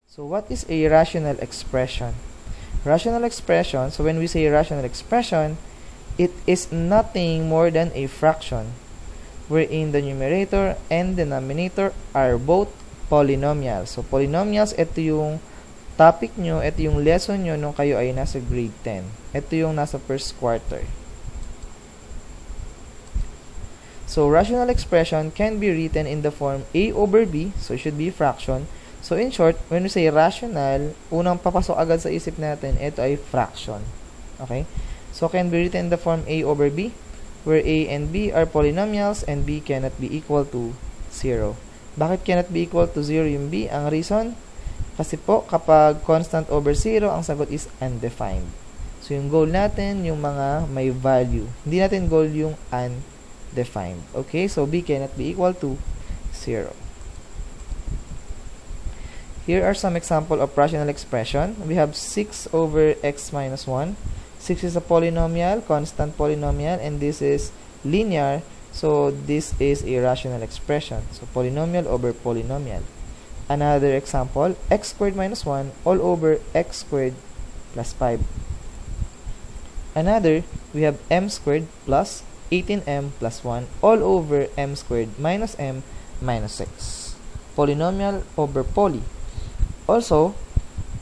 So what is a rational expression? Rational expression, so when we say rational expression, it is nothing more than a fraction wherein the numerator and denominator are both polynomials. So polynomials, ito yung topic nyo, ito yung lesson nyo nung kayo ay nasa grade 10. Ito yung nasa first quarter. So rational expression can be written in the form a over b, so it should be fraction. So in short, when we say rational, unang papasok agad sa isip natin, ito ay fraction. Okay? So can be written in the form a over b, where a and b are polynomials and b cannot be equal to 0. Bakit cannot be equal to 0 yung b? Ang reason, kasi po kapag constant over 0, ang sagot is undefined. So yung goal natin, yung mga may value. Hindi natin goal yung undefined. Okay? So b cannot be equal to 0. Here are some example of rational expression. We have 6 over x minus 1. 6 is a polynomial, constant polynomial, and this is linear. So this is a rational expression. So polynomial over polynomial. Another example, x squared minus 1 all over x squared plus 5. Another, we have m squared plus 18m plus 1 all over m squared minus m minus 6. Polynomial over poly. Also,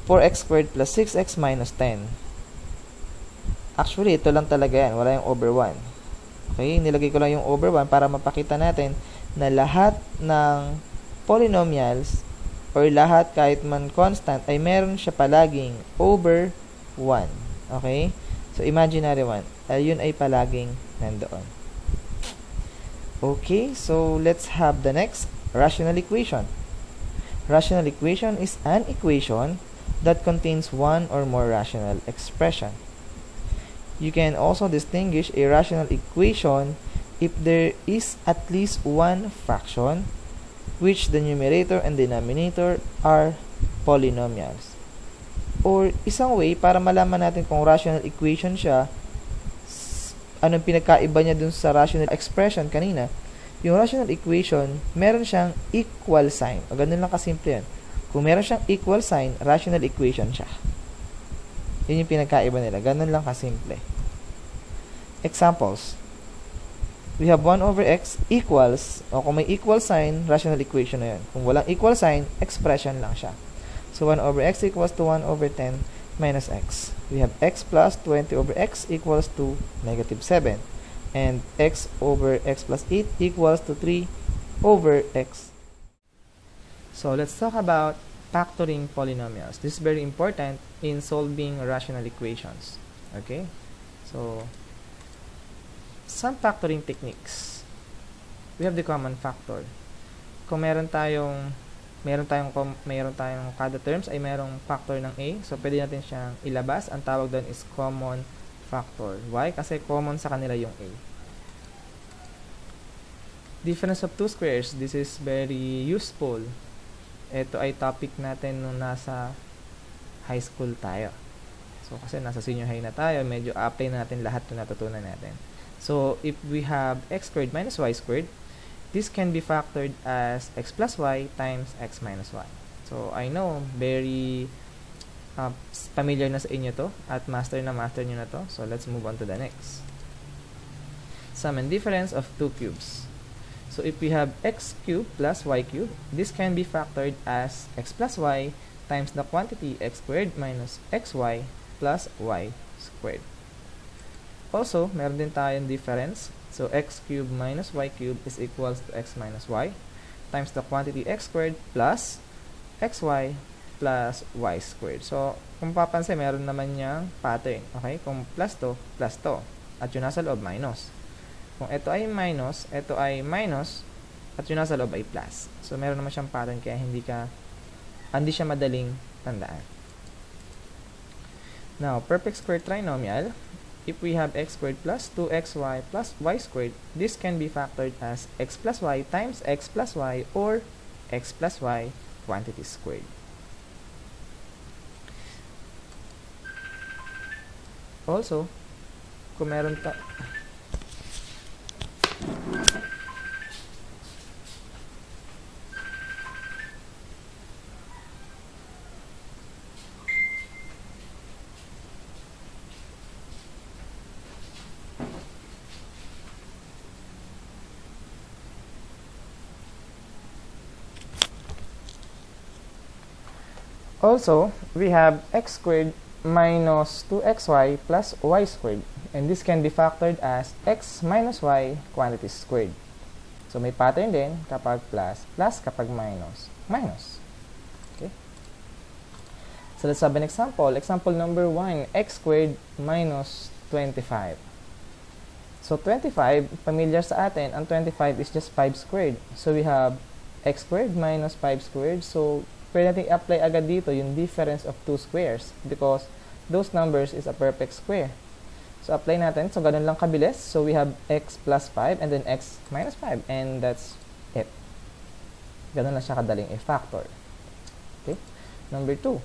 4x squared plus 6x minus 10. Actually, ito lang talaga yan. Wala yung over 1. Okay, nilagay ko lang yung over 1 para mapakita natin na lahat ng polynomials or lahat kahit man constant ay meron siya palaging over 1. Okay? So, imaginary 1. Yun ay palaging nandoon. Okay, so let's have the next rational equation. Rational equation is an equation that contains one or more rational expression. You can also distinguish a rational equation if there is at least one fraction which the numerator and denominator are polynomials. Or isang way para malaman natin kung rational equation siya, anong pinagkaiba niya dun sa rational expression kanina, yung rational equation, meron siyang equal sign. O ganun lang kasimple yan. Kung meron siyang equal sign, rational equation siya. Yun yung pinagkaiba nila. Ganun lang kasimple. Examples. We have 1 over x equals, o kung may equal sign, rational equation na yun. Kung walang equal sign, expression lang siya. So 1 over x equals to 1 over 10 minus x. We have x plus 20 over x equals to negative 7. And x over x plus 8 equals to 3 over x. So let's talk about factoring polynomials. This is very important in solving rational equations. Okay? So, some factoring techniques. We have the common factor. Kung meron tayong kada terms ay merong factor ng a, so pwede natin siyang ilabas. Ang tawag doon is common factor. Why? Kasi common sa kanila yung a. Difference of two squares. This is very useful. Ito ay topic natin nung nasa high school tayo. So, kasi nasa senior high na tayo, medyo apply natin lahat na natutunan natin. So, if we have x squared minus y squared, this can be factored as x plus y times x minus y. So, I know, very familiar na sa inyo to at master nyo na to. So, let's move on to the next. Sum and difference of two cubes. So, if we have x cubed plus y cubed, this can be factored as x plus y times the quantity x squared minus xy plus y squared. Also, meron din tayong difference. So, x cubed minus y cubed is equals to x minus y times the quantity x squared plus xy plus y squared. So, kung papansin, meron naman niyang pattern. Okay? Kung plus to. At yung nasa loob, minus. Kung ito ay minus, at yung nasa loob ay plus. So, meron naman siyang pattern kaya hindi siya madaling tandaan. Now, perfect square trinomial. If we have x squared plus 2xy plus y squared, this can be factored as x plus y times x plus y or x plus y quantity squared. Also, kung meron Also, we have x squared minus 2xy plus y squared. And this can be factored as x minus y quantities squared. So, may pattern din kapag plus, plus kapag minus, minus. Okay? So, let's have an example. Example number 1, x squared minus 25. So, 25, familiar sa atin, ang 25 is just 5 squared. So, we have x squared minus 5 squared. So, pwede natin i-apply agad dito yung difference of 2 squares because those numbers is a perfect square. So, apply natin. So, ganun lang kabilis. So, we have x plus 5 and then x minus 5. And that's it. Ganun lang siya kadaling i-factor. Okay? Number 2.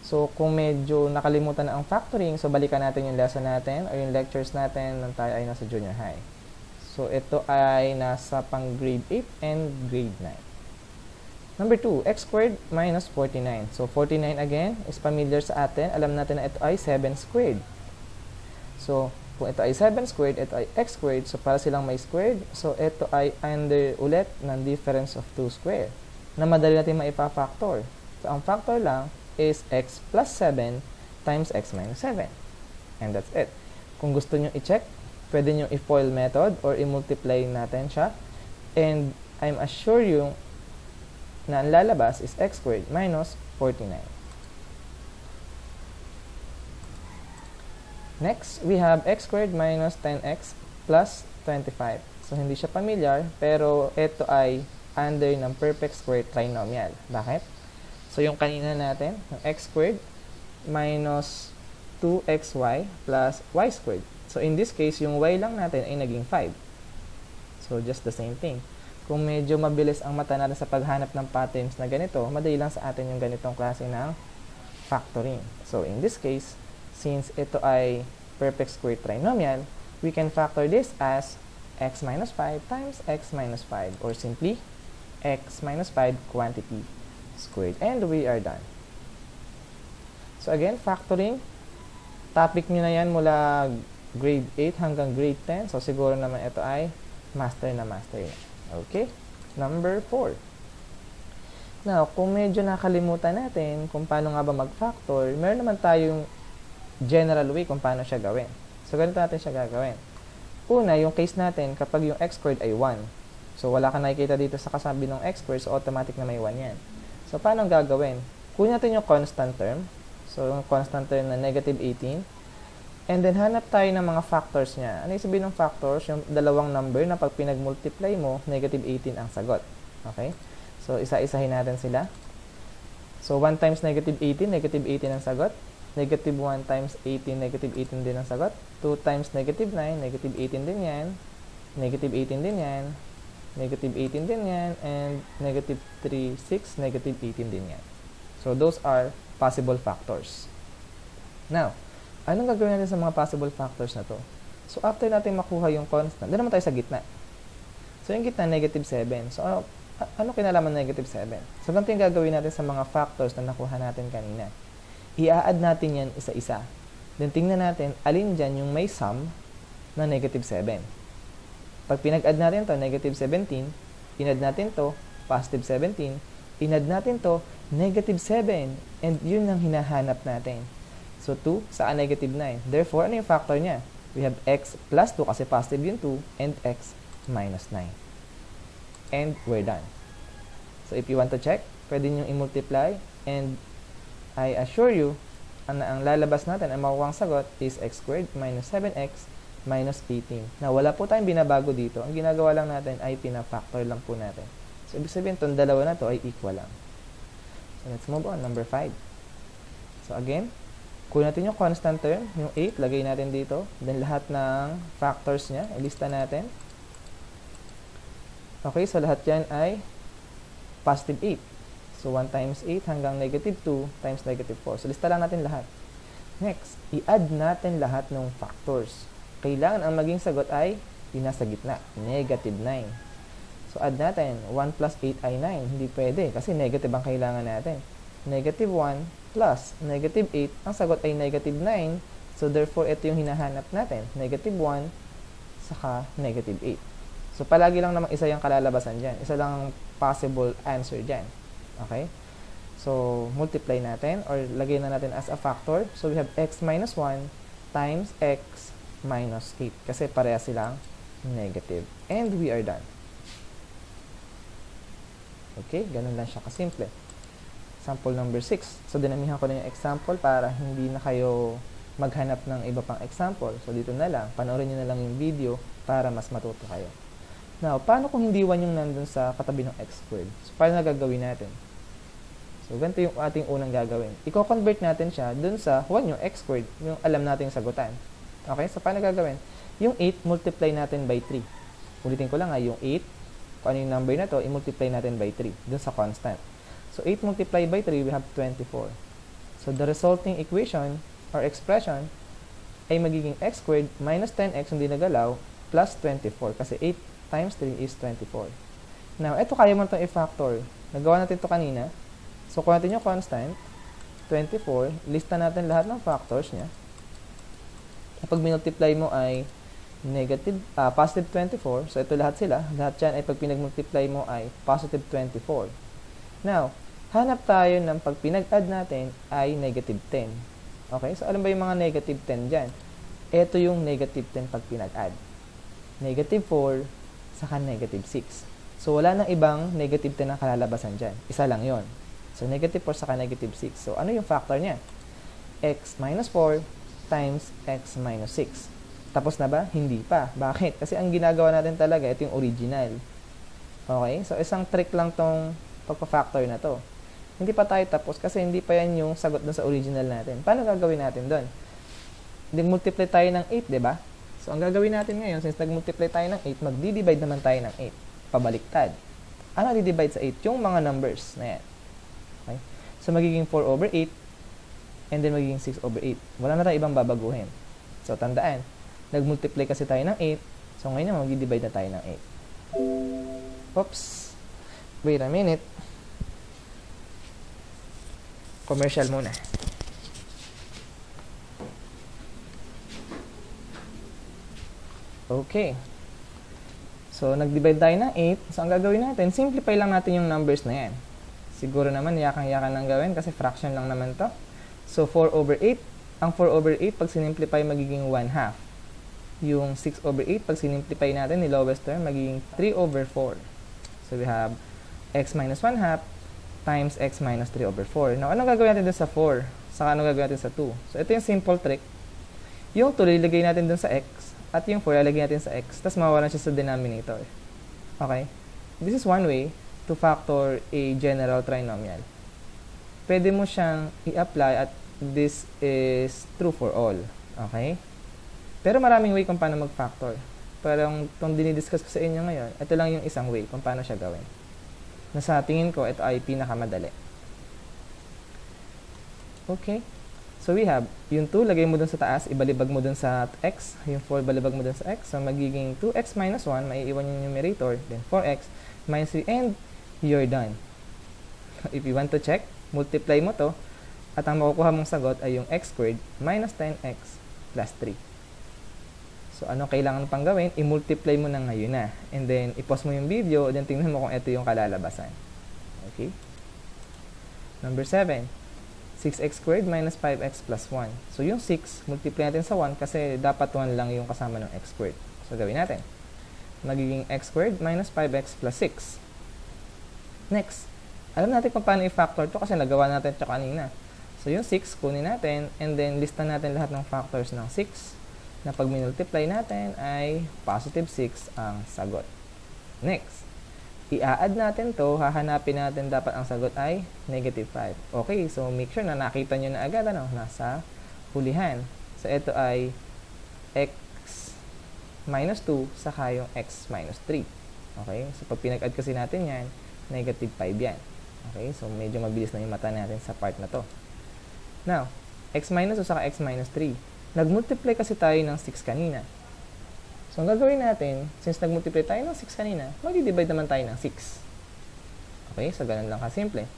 So, kung medyo nakalimutan na ang factoring, so, balikan natin yung lesson natin or yung lectures natin nang tayo ay nasa junior high. So, ito ay nasa pang grade 8 and grade 9. Number 2, x squared minus 49. So, 49 again is familiar sa atin. Alam natin na ito ay 7 squared. So, kung ito ay 7 squared, ito ay x squared. So, para silang may squared. So, ito ay under ulit ng difference of 2 square na madali natin maipa-factor. So, ang factor lang is x plus 7 times x minus 7. And that's it. Kung gusto nyo i-check, pwede nyo i-FOIL method or i-multiply natin siya. And I'm assure you na ang lalabas is x squared minus 49. Next, we have x squared minus 10x plus 25. So, hindi siya familiar, pero ito ay under ng perfect square trinomial. Bakit? So, yung kanina natin, yung x squared minus 2xy plus y squared. So, in this case, yung y lang natin ay naging 5. So, just the same thing. Kung medyo mabilis ang mata natin sa paghanap ng patterns na ganito, madali lang sa atin yung ganitong klase ng factoring. So, in this case, since ito ay perfect square trinomial, we can factor this as x minus 5 times x minus 5 or simply x minus 5 quantity squared. And we are done. So again, factoring, topic nyo na yan mula grade 8 hanggang grade 10. So siguro naman ito ay master na. Okay? Number 4. Now, kung medyo nakalimutan natin kung paano nga ba mag-factor, meron naman tayong general way kung paano siya gawin. So, ganito natin siya gagawin. Una, yung case natin, kapag yung x squared ay 1. So, wala ka nakikita dito sa kasabi ng x squared, so automatic na may 1 yan. So, paano gagawin? Kunin natin yung constant term. So, yung constant term na negative 18. And then, hanap tayo ng mga factors niya. Ano yung sabihin ng factors? Yung dalawang number na pag pinag-multiply mo, negative 18 ang sagot. Okay? So, isa-isahin natin sila. So, 1 times negative 18, negative 18 ang sagot. Negative 1 times 18, negative 18 din ang sagot. 2 times negative 9, negative 18 din yan. Negative 18 din yan. Negative 18 din yan. And negative 3, 6, negative 18 din yan. So, those are possible factors. Now, anong gagawin natin sa mga possible factors na to? So, after natin makuha yung constant, doon naman tayo sa gitna. So, yung gitna, negative 7. So, ano kinalaman negative 7? So, ganito yung gagawin natin sa mga factors na nakuha natin kanina. I-add natin yan isa-isa. Then, tingnan natin, alin dyan yung may sum na negative 7. Pag pinag-add natin to negative 17, in-add natin to positive 17, in-add natin to negative 7. And yun ang hinahanap natin. So, 2 sa negative 9. Therefore, ano yung factor niya? We have x plus 2 kasi positive yung 2 and x minus 9. And we're done. So, if you want to check, pwede nyo i-multiply and I assure you, ang lalabas natin, ang makukuhang sagot is x squared minus 7x minus 18. Na wala po tayong binabago dito. Ang ginagawa lang natin ay pina-factor lang po natin. So, ibig sabihin, itong dalawa na to ay equal lang. So, let's move on. Number 5. So, again, kunin natin yung constant term, yung 8, lagay natin dito. Then, lahat ng factors niya, ilista natin. Okay, so lahat yan ay positive 8. So, 1 times 8 hanggang negative 2 times negative 4. So, lista lang natin lahat. Next, i-add natin lahat ng factors. Kailangan ang maging sagot ay yung nasa gitna, negative 9. So, add natin, 1 plus 8 ay 9. Hindi pwede kasi negative ang kailangan natin. Negative 1 plus negative 8, ang sagot ay negative 9. So, therefore, ito yung hinahanap natin. Negative 1 saka negative 8. So, palagi lang naman isa yung kalalabasan dyan. Isa lang possible answer dyan. Okay? So, multiply natin or lagay na natin as a factor. So, we have x minus 1 times x minus 8 kasi pareha silang negative. And we are done. Okay, ganun lang siya kasimple. Example number 6. So, dinamihan ko na yung example para hindi na kayo maghanap ng iba pang example. So, dito na lang. Panoorin nyo na lang yung video para mas matuto kayo. Now, paano kung hindi 1 yung nandun sa katabi ng x squared? So, paano na gagawin natin? So, ganito yung ating unang gagawin. I-convert natin siya dun sa 1 yung x squared, yung alam natin sagutan. Okay? So, paano gagawin? Yung 8, multiply natin by 3. Ulitin ko lang yung 8, kung ano yung number na to, i-multiply natin by 3 dun sa constant. So, 8 multiplied by 3, we have 24. So, the resulting equation or expression ay magiging x squared minus 10x hindi nagalaw plus 24 kasi 8 times 3 is 24. Now, ito kaya mo itong i-factor. Nagawa natin ito kanina. So, kung natin yung constant, 24, lista natin lahat ng factors niya. Kapag minultiply mo ay positive 24. So, ito lahat sila. Lahat yan ay pag pinag-multiply mo ay positive 24. Now, hanap tayo ng pag pinag-add natin ay negative 10. Okay? So, alam ba yung mga negative 10 dyan? Ito yung negative 10 pag pinag-add. Negative 4, saka negative 6. So, wala nang ibang negative 10 na kalalabasan dyan. Isa lang yon. So, negative 4 saka negative 6. So, ano yung factor niya? X minus 4 times x minus 6. Tapos na ba? Hindi pa. Bakit? Kasi ang ginagawa natin talaga, ito yung original. Okay? So, isang trick lang tong pagpa-factor na to. Hindi pa tayo tapos kasi hindi pa yan yung sagot dun sa original natin. Paano gagawin natin dun? Multiply tayo ng 8, di ba? So, ang gagawin natin ngayon, since nag-multiply tayo ng 8, mag-divide naman tayo ng 8. Pabaliktad. Ano di-divide sa 8? Yung mga numbers na yan. Okay? So, magiging 4 over 8, and then magiging 6 over 8. Wala na tayong ibang babaguhin. So, tandaan, nag-multiply kasi tayo ng 8, so ngayon naman mag-divide na tayo ng 8. Oops. Wait a minute. Commercial muna. Okay. So, nag-divide tayo ng 8. So, ang gagawin natin, simplify lang natin yung numbers na yan. Siguro naman, yakang-yakan ng gawin kasi fraction lang naman to. So, 4 over 8. Ang 4 over 8, pag sinimplify, magiging 1 half. Yung 6 over 8, pag sinimplify natin, ni lowest term, magiging 3 over 4. So, we have x minus 1 half times x minus 3 over 4. Now, anong gagawin natin dun sa 4? Saka anong gagawin natin sa 2? So, ito yung simple trick. Yung 2, lilagay natin dun sa x. At yung 4, lalagay natin sa x. Tapos, mawawalan siya sa denominator. Okay? This is one way to factor a general trinomial. Pwede mo siyang i-apply at this is true for all. Okay? Pero maraming way kung paano mag-factor. Parang itong dinidiscuss ko sa inyo ngayon, ito lang yung isang way kung paano siya gawin. Na sa tingin ko, ito ay pinakamadali. Okay. So, we have, yung 2, lagay mo dun sa taas, ibalibag mo dun sa x. Yung 4, balibag mo dun sa x. So, magiging 2x minus 1, maiiwan yung numerator. Then, 4x minus 3, and you're done. If you want to check, multiply mo to, at ang makukuha mong sagot ay yung x squared minus 10x plus 3. So, ano kailangan pang gawin? I-multiply mo na ngayon na. And then, i-pause mo yung video, then tingnan mo kung ito yung kalalabasan. Okay? Number 7. 6x squared minus 5x plus 1. So, yung 6, multiply natin sa 1 kasi dapat 1 lang yung kasama ng x squared. So, gawin natin. Magiging x squared minus 5x plus 6. Next. Alam natin kung paano i-factor to kasi nagawa natin ito kanina. So, yung 6, kunin natin, and then lista natin lahat ng factors ng 6 na pag minultiply natin ay positive 6 ang sagot. Next, i-add natin to, hahanapin natin dapat ang sagot ay negative 5. Okay, so make sure na nakita nyo na agad, nasa hulihan. So, ito ay x minus 2 saka yung x minus 3. Okay, so pag pinag-add kasi natin yan, negative 5 yan. Okay, so medyo mabilis na yung mata natin sa part na to. Now, x minus 2 saka x minus 3. Nag-multiply kasi tayo ng 6 kanina. So, ang gagawin natin, since nag-multiply tayo ng 6 kanina, mag-divide naman tayo ng 6. Okay? So, ganun lang kasimple.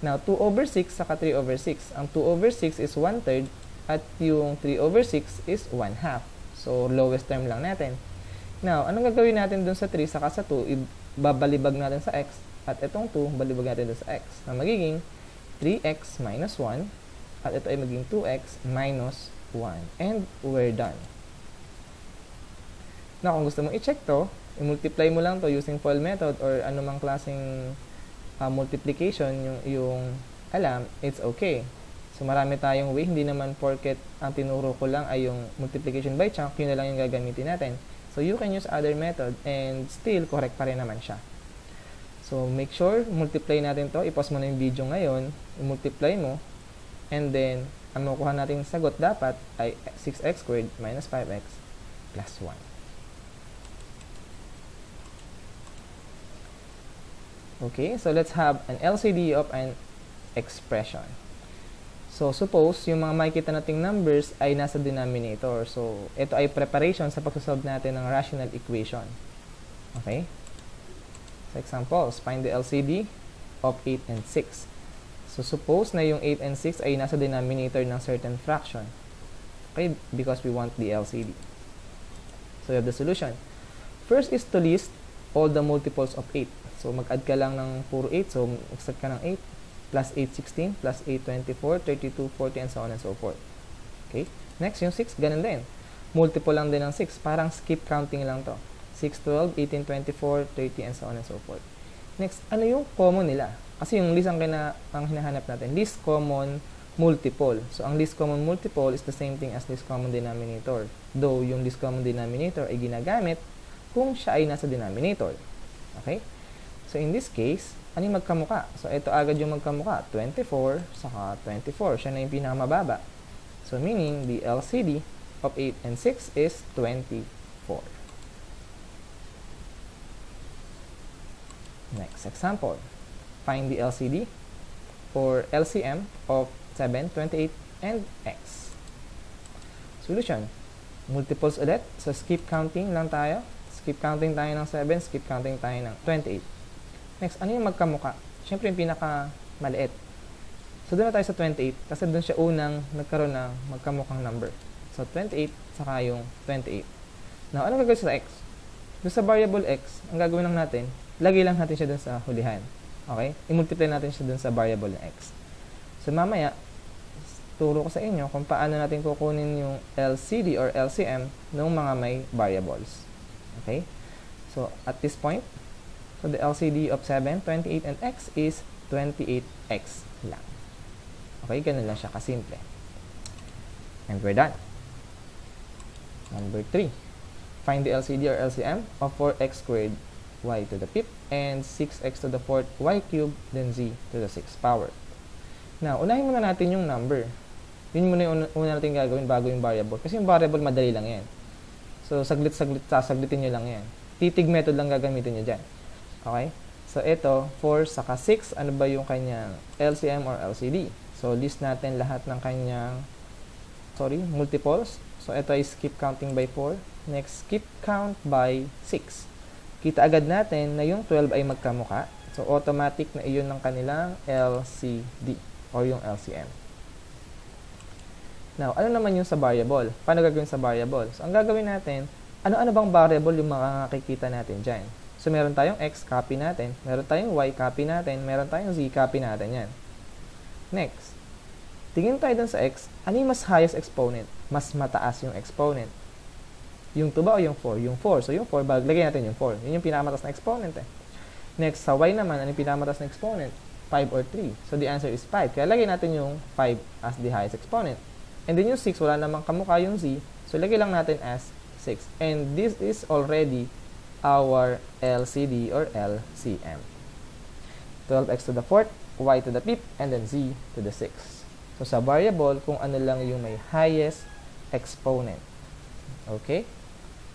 Now, 2 over 6 saka 3 over 6. Ang 2 over 6 is 1/3 at yung 3 over 6 is 1/2. So, lowest term lang natin. Now, anong gagawin natin dun sa 3 saka sa 2? Ibabalibag natin sa x at itong 2, balibag natin dun sa x. Na magiging 3x minus 1 at ito ay maging 2x minus 1. And we're done. Now, kung gusto mong i-check to, i-multiply mo lang to using FOIL method or anumang klaseng multiplication yung alam, it's okay. So, marami tayong way. Hindi naman porket ang tinuro ko lang ay yung multiplication by chunk, yun na lang yung gagamitin natin. So, you can use other method and still correct pa rin naman siya. So, make sure, multiply natin to. I-pause mo na yung video ngayon. I-multiply mo. And then, ang makukuha natin sagot dapat ay 6x squared minus 5x plus 1. Okay, so let's have an LCD of an expression. So, suppose yung mga makikita nating numbers ay nasa denominator. So, ito ay preparation sa pagsasolve natin ng rational equation. Okay? So, examples, find the LCD of 8 and 6. So, suppose na yung 8 and 6 ay nasa denominator ng certain fraction. Okay? Because we want the LCD. So, we have the solution. First is to list all the multiples of 8. So, mag-add ka lang ng puro 8. So, mag-start ka ng 8. Plus 8, 16, plus 8, 24, 32, 40, and so on and so forth. Okay? Next, yung 6, ganun din. Multiple lang din ng 6. Parang skip counting lang to. 6, 12, 18, 24, 30, and so on and so forth. Next, ano yung common nila? Kasi yung list ang hinahanap natin. Least common multiple. So, ang least common multiple is the same thing as least common denominator. Though, yung least common denominator ay ginagamit kung siya ay nasa denominator. Okay? So, in this case, ano yung magkamuka? So, ito agad yung magkamuka. 24, saka 24. Siya na yung pinakamababa. So, meaning, the LCD of 8 and 6 is 24. Next example. Find the LCD or LCM of 7, 28, and x. Solution. Multiples ulit. So, skip counting lang tayo. Skip counting tayo ng 7, skip counting tayo ng 28. Next, ano yung magkamuka? Siyempre, yung pinaka-maliit. So, doon na tayo sa 28 kasi doon siya unang nagkaroon ng magkamukhang number. So, 28 saka yung 28. Now, ano gagawin sa x? Doon sa variable x, ang gagawin lang natin, lagay lang natin siya doon sa hulihan. Okay? I-multiply natin siya doon sa variable ng x. So, mamaya, turo ko sa inyo kung paano natin kukunin yung LCD or LCM ng mga may variables. Okay? So, at this point, so the LCD of 7, 28, and x is 28x lang. Okay, ganun lang siya kasimple. And we're done. Number 3. Find the LCD or LCM of 4x squared y to the 5th and 6x to the 4th y cubed then z to the 6th power. Now, unahin muna natin yung number. Yun muna yung una natin gagawin bago yung variable. Kasi yung variable, madali lang yan. So, saglit-saglit, sasaglitin nyo lang yan. Titig method lang gagamitin nyo dyan. Okay? So, ito, 4 saka 6, ano ba yung kanyang LCM or LCD? So, list natin lahat ng kanyang, multiples. So, ito ay skip counting by 4. Next, skip count by 6. Kita agad natin na yung 12 ay magkamuka. So, automatic na iyon ng kanilang LCD or yung LCM. Now, ano naman yung sa variable? Paano gagawin sa variable? So, ang gagawin natin, ano-ano bang variable yung mga nakikita natin dyan? So, meron tayong x, copy natin. Meron tayong y, copy natin. Meron tayong z, copy natin yan. Next, tingin tayo dun sa x. Ano yung mas highest exponent? Mas mataas yung exponent. Yung 2 ba o yung 4? Yung 4. So, yung 4, lagay natin yung 4. Yun yung pinakamataas na exponent eh. Next, sa y naman, ano yung pinakamataas na exponent? 5 or 3. So, the answer is 5. Kaya lagay natin yung 5 as the highest exponent. And then yung 6, wala namang kamukha yung z. So, lagay lang natin as 6. And this is already our LCD or LCM. 12x to the 4th, y to the 5th, and then z to the 6th. So, sa variable, kung ano lang yung may highest exponent. Okay?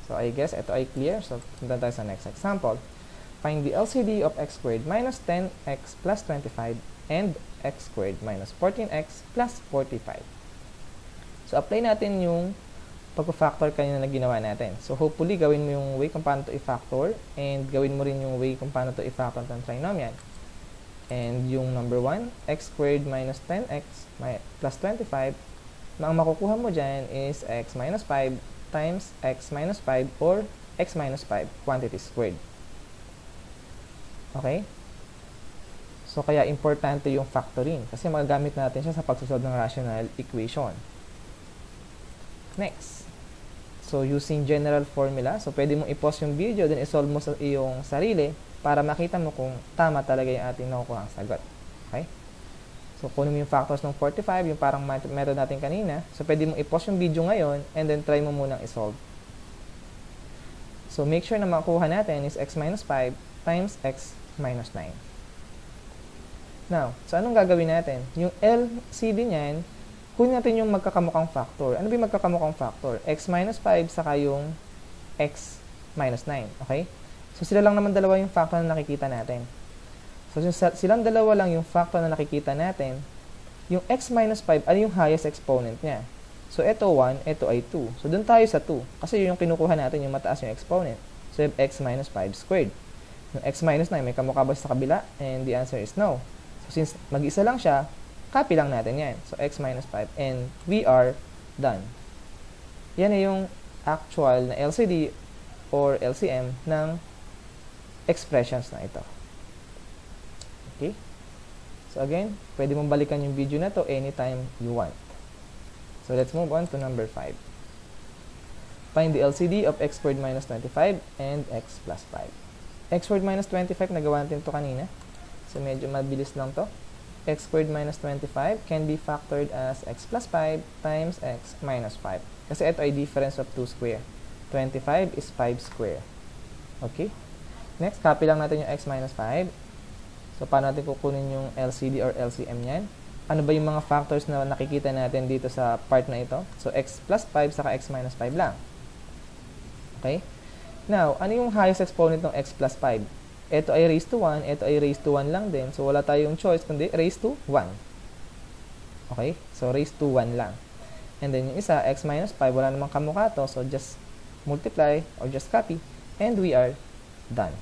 So, I guess ito ay clear. So, punta tayo sa next example. Find the LCD of x squared minus 10x plus 25 and x squared minus 14x plus 45. So, apply natin yung pag-factor kanina na ginawa natin. So, hopefully, gawin mo yung way kung paano ito i-factor and gawin mo rin yung way kung paano ito i-factor ng trinomial. And yung number 1, x squared minus 10x plus 25, na ang makukuha mo dyan is x minus 5 times x minus 5 or x minus 5 quantity squared. Okay? So, kaya importante yung factoring kasi magagamit natin siya sa pagsusolve ng rational equation. Next. So, using general formula, so pwede mong i-pause yung video, then i-solve mo sa iyong sarili para makita mo kung tama talaga yung ating nakukuha ang sagot. Okay? So, kunin mo yung factors ng 45, yung parang meron natin kanina. So, pwede mong i-pause yung video ngayon and then try mo munang i-solve. So, make sure na makuha natin is x minus 5 times x minus 9. Now, so anong gagawin natin? Yung LCD niyan, kunin natin yung magkakamukhang factor. Ano ba yung magkakamukhang factor? X minus 5 saka yung x minus 9. Okay? So, sila lang naman dalawa yung factor na nakikita natin. So, silang dalawa lang yung factor na nakikita natin. Yung x minus 5, ano yung highest exponent niya? So, ito 1, ito ay 2. So, dun tayo sa 2. Kasi yun yung kinukuha natin, yung mataas yung exponent. So, you have x minus 5 squared. Yung x minus 9, may kamukha ba sa kabila? And the answer is no. So, since mag-isa lang siya, copy lang natin yan. So, x minus 5. And we are done. Yan ay yung actual na LCD or LCM ng expressions na ito. Okay? So, again, pwede mong balikan yung video na to anytime you want. So, let's move on to number 5. Find the LCD of x squared minus 25 and x plus 5. X squared minus 25, nagawa natin to kanina. So, medyo mabilis lang to. X squared minus 25 can be factored as x plus 5 times x minus 5. Kasi ito ay difference of 2 square. 25 is 5 square. Okay? Next, copy lang natin yung x minus 5. So, paano natin kukunin yung LCD or LCM niyan? Ano ba yung mga factors na nakikita natin dito sa part na ito? So, x plus 5 saka x minus 5 lang. Okay? Now, ano yung highest exponent ng x plus 5? Ito ay raised to 1, ito ay raised to 1 lang din. So, wala tayong choice kundi raised to 1. Okay? So, raised to 1 lang. And then, yung isa, x minus 5, wala namang kamukha to. So, just multiply or just copy. And we are done.